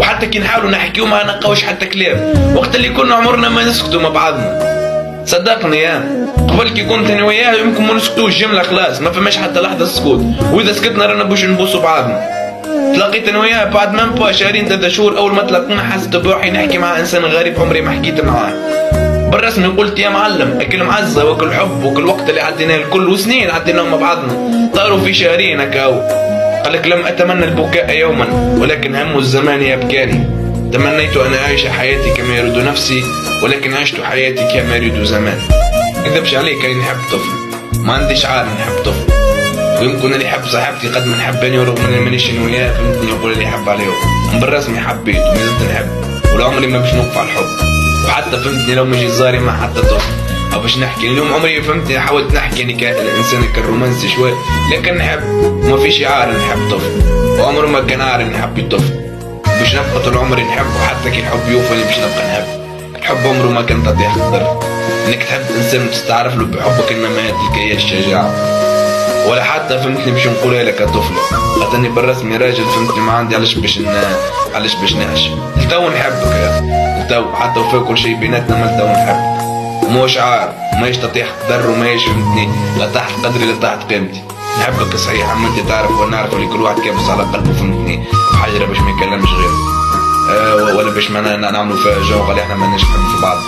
وحتى كي نحاولوا نحكيو ما نلقاوش حتى كلام، وقت اللي كنا عمرنا ما نسكتوا مع بعضنا. صدقني يا قبل كي كنت انا وياه يمكن ما نسكتوش جمله خلاص، ما فماش حتى لحظه سكوت، واذا سكتنا رانا باش نبوسوا بعضنا. تلاقيت انا وياه بعد ما نبقى شهرين 3 شهور، اول ما تلاقينا حسيت بروحي نحكي مع انسان غريب عمري ما حكيت معاه. بالرسمي قلت يا معلم اكل معزه واكل حب وكل وقت اللي عديناه الكل وسنين عديناهم مع بعضنا طاروا في شهرين هكاو. قالك لم اتمنى البكاء يوما ولكن هم الزمان يبكاني، تمنيت ان اعيش حياتي كما يريد نفسي ولكن عشت حياتي كما يريد زمان. كذبش عليك اني نحب طفل، ما عنديش عار نحب طفل، ويمكن اللي يحب صاحبتي قد ما نحبني ورغم اني مانيش انا وياه فهمتني يقول اللي يحب عليه. بالرسمي حبيت وما زلت نحب ولعمري ما باش نوقف على الحب، وحتى فهمتني لو مش زاري مع حتى طفل او باش نحكي اليوم عمري فهمتني حاولت نحكي يعني كالانسان كالرومانسي شوي، لكن نحب وما فيش عار نحب طفل، وعمره ما كان عار نحب الطفل. باش نبقى طول عمري نحب وحتى كي الحب يوفى باش نبقى نحب. الحب عمره ما كان تضيع خطر، انك تحب انسان وتستعرف له بحبك انما هذيك هي الشجاعه. ولا حتى فهمتني باش نقولها لك طفل، خاطرني بالرسمي راجل فهمتني ما عندي علاش باش نعيش. لتو نحبك يا لتو حتى وفي كل شيء بيناتنا ما لتو نحبك، موش عار ماهيش تطيح قدر وماهيش فهمتني لا تحت قدري لا تحت قيمتي. نحبك صحيح اما انت تعرف ونعرف اللي كل واحد كابس على قلبه فهمتني بحجره باش ما يكلمش غيره، ولا باش ما نعملوا فيها جو اللي احنا ما نحب في بعض.